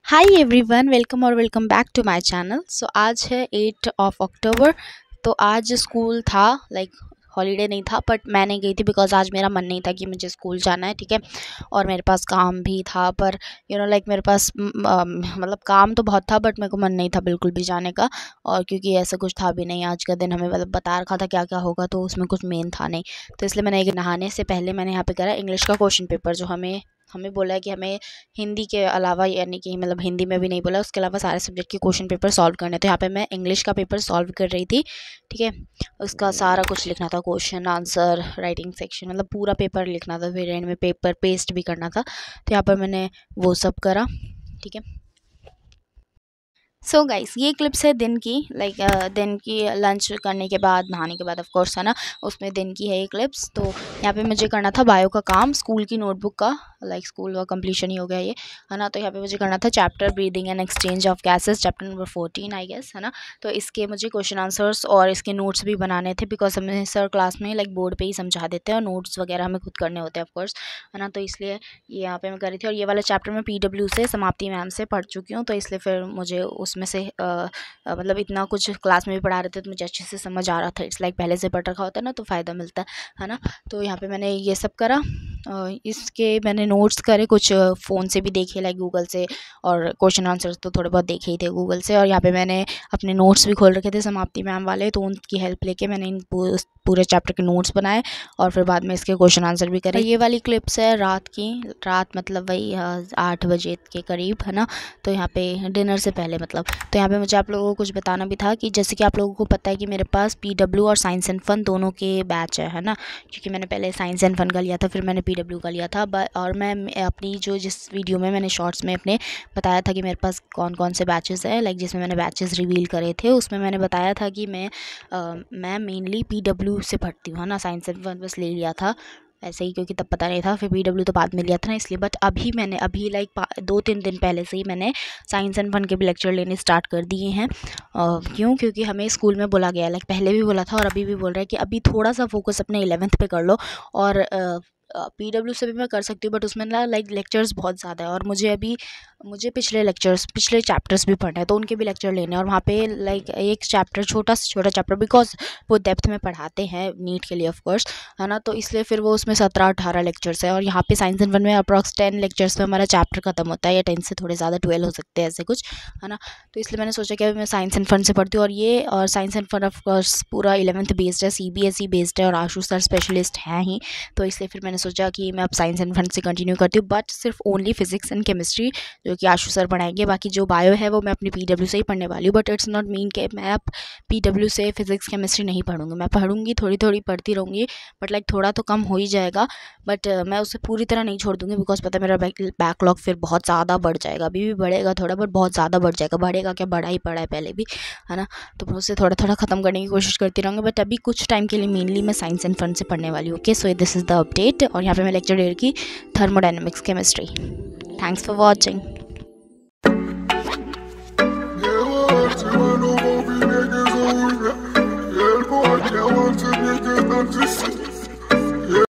हाय everyone, welcome और welcome back to my channel. So आज है 8 अक्टूबर। तो आज स्कूल था, हॉलीडे नहीं था, बट मैं नहीं गई थी बिकॉज आज मेरा मन नहीं था कि मुझे स्कूल जाना है, ठीक है। और मेरे पास काम भी था, पर मेरे पास मतलब काम तो बहुत था, बट मेरे को मन नहीं था बिल्कुल भी जाने का। और क्योंकि ऐसा कुछ था भी नहीं, आज का दिन हमें मतलब बता रखा था क्या क्या होगा, तो उसमें कुछ मेन था नहीं। तो इसलिए मैंने नहाने से पहले मैंने यहाँ पे करा इंग्लिश का क्वेश्चन पेपर, जो हमें बोला है कि हमें हिंदी के अलावा, यानी कि मतलब हिंदी में भी नहीं बोला, उसके अलावा सारे सब्जेक्ट के क्वेश्चन पेपर सॉल्व करने। तो यहाँ पे मैं इंग्लिश का पेपर सॉल्व कर रही थी, ठीक है। उसका सारा कुछ लिखना था, क्वेश्चन आंसर, राइटिंग सेक्शन, मतलब पूरा पेपर लिखना था, फिर एंड में पेपर पेस्ट भी करना था। तो यहाँ पर मैंने वो सब करा, ठीक है। सो गाइस, ये क्लिप्स है दिन की, दिन की लंच करने के बाद, नहाने के बाद, ऑफ कोर्स, है ना। उसमें दिन की है ये क्लिप्स। तो यहाँ पे मुझे करना था बायो का काम, स्कूल की नोटबुक का, स्कूल का कंप्लीशन ही हो गया ये, है ना। तो यहाँ पे मुझे करना था chapter breathing and exchange of gases, chapter number 14 I guess, है ना। तो इसके मुझे क्वेश्चन आंसर्स और इसके नोट्स भी बनाने थे, बिकॉज हमें सर क्लास में बोर्ड पर ही समझा देते हैं और नोट्स वगैरह हमें खुद करने होते हैं, ऑफकोर्स, है ना। तो इसलिए ये यहाँ पे मैं कर रही थी। और ये वाला चैप्टर मैं PW से, समाप्ति मैम से पढ़ चुकी हूँ, तो इसलिए फिर मुझे उसमें से मतलब इतना कुछ क्लास में भी पढ़ा रहे थे, तो मुझे अच्छे से समझ आ रहा था। इट्स पहले से पढ़ रखा होता है ना, तो फ़ायदा मिलता है ना। तो यहाँ पे मैंने ये सब करा। इसके मैंने नोट्स करे, कुछ फ़ोन से भी देखे, गूगल से, और क्वेश्चन आंसर्स तो थोड़े बहुत देखे ही थे गूगल से। और यहाँ पे मैंने अपने नोट्स भी खोल रखे थे समाप्ति मैम वाले, तो उनकी हेल्प लेके मैंने इन पूरे चैप्टर के नोट्स बनाए, और फिर बाद में इसके क्वेश्चन आंसर भी करे। ये वाली क्लिप्स है रात की, रात मतलब वही 8 बजे के करीब, है ना। तो यहाँ पे डिनर से पहले मतलब। तो यहाँ पे मुझे आप लोगों को कुछ बताना भी था कि जैसे कि आप लोगों को पता है कि मेरे पास PW और साइंस एंड फन दोनों के बैच है ना। क्योंकि मैंने पहले साइंस एंड फन का लिया था, फिर मैंने PW का लिया था। और मैं अपनी जिस वीडियो में मैंने शॉर्ट्स में अपने बताया था कि मेरे पास कौन कौन से बैचेस है, जिसमें मैंने बैचेस रिवील करे थे, उसमें मैंने बताया था कि मैं मेनली PW से पढ़ती हूँ, है ना। साइंस एंड फन बस ले लिया था ऐसे ही, क्योंकि तब पता नहीं था, फिर PW तो बाद में लिया था ना, इसलिए। बट अभी मैंने 2-3 दिन पहले से ही मैंने साइंस एंड फन के भी लेक्चर लेने स्टार्ट कर दिए हैं। क्यों? क्योंकि हमें स्कूल में बोला गया है, पहले भी बोला था और अभी भी बोल रहा है कि अभी थोड़ा सा फोकस अपने 11th पे कर लो। और PW से भी मैं कर सकती हूँ, बट उसमें ना लेक्चर्स बहुत ज़्यादा है, और मुझे पिछले चैप्टर्स भी पढ़ना है, तो उनके भी लेक्चर लेने हैं। और वहाँ पे एक चैप्टर, छोटा चैप्टर, बिकॉज वो डेप्थ में पढ़ाते हैं नीट के लिए, ऑफ कोर्स, है ना। तो इसलिए फिर वो उसमें 17-18 लेक्चर्स है। और यहाँ पे साइंस एंड फन में अप्रॉक्स 10 लेक्चर्स में हमारा चैप्टर खत्म होता है, या 10 से थोड़े ज़्यादा 12 हो सकते हैं, ऐसे कुछ, है ना। तो इसलिए मैंने सोचा कि अभी मैं साइंस एंड फन से पढ़ती हूँ। और science and fun of course पूरा 11th बेस्ड है, CBSE बेस्ड है, और आशु सर स्पेशलिस्ट हैं ही। तो इसलिए फिर मैंने सोचा कि मैं अब साइंस एंड फन से कंटिन्यू करती हूँ, बट सिर्फ ओनली फिजिक्स एंड केमिस्ट्री जो कि आशु सर पढ़ाएंगे। बाकी जो बायो है वो मैं अपनी PW से ही पढ़ने वाली हूँ, बट इट्स नॉट मीन कि मैं अब PW से फिजिक्स केमिस्ट्री नहीं पढ़ूंगी। मैं पढ़ूंगी, थोड़ी थोड़ी पढ़ती रहूँगी, बट थोड़ा तो कम हो ही जाएगा, बट मैं उसे पूरी तरह नहीं छोड़ दूँगी, बिकॉज पता है मेरा बैकलॉग फिर बहुत ज़्यादा बढ़ जाएगा। अभी भी बढ़ेगा थोड़ा, बट बहुत ज़्यादा बढ़ जाएगा। बढ़ेगा क्या, बढ़ा ही पड़ा है पहले भी, है ना। तो मैं उसे थोड़ा थोड़ा ख़त्म करने की कोशिश करती रहूँगी, बट अभी कुछ टाइम के लिए मेनली मैं साइंस एंड फन से पढ़ने वाली हूँ। Okay, so this is the update. और यहाँ पे मैं लेक्चर दे रही थी thermodynamics chemistry. Thanks for watching.